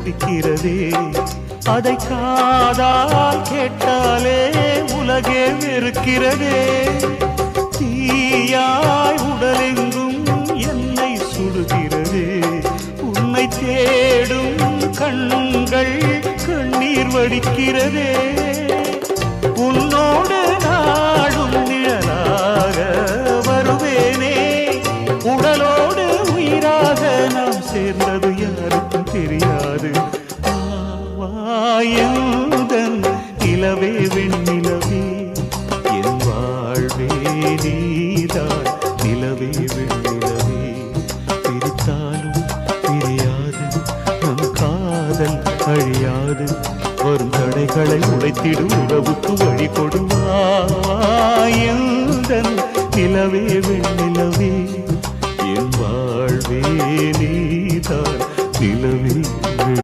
துடிக்கிறதே. அதை காதால் கேட்டாலே உலகே வெறுக்கிறதே. தீயாய் உடலெங்கும் என்னை சுடுகிறதே. உன்னை தேடும் கண்கள் கண்ணீர் வடிக்கிறதே. உன்னோடு நாடும் நிழலாக வருவேனே. உடலோடு உயிராக நாம் சேர்ந்தது யாருக்கும் தெரியாது. வாயந்தன் நிலவே வெண்ணிலவே என் வாழ்வே நீதான். நிலவே வெண்ணிலவே பிரித்தாலும் பிரியாது நம் காதல் அழியாது. வரும் தடைகளை உடைத்திடும் உறவுக்கு வழி கொடுவாயந்தன் நிலவே வெண்ணிலவே என் வாழ்வே நீதான். நிலவே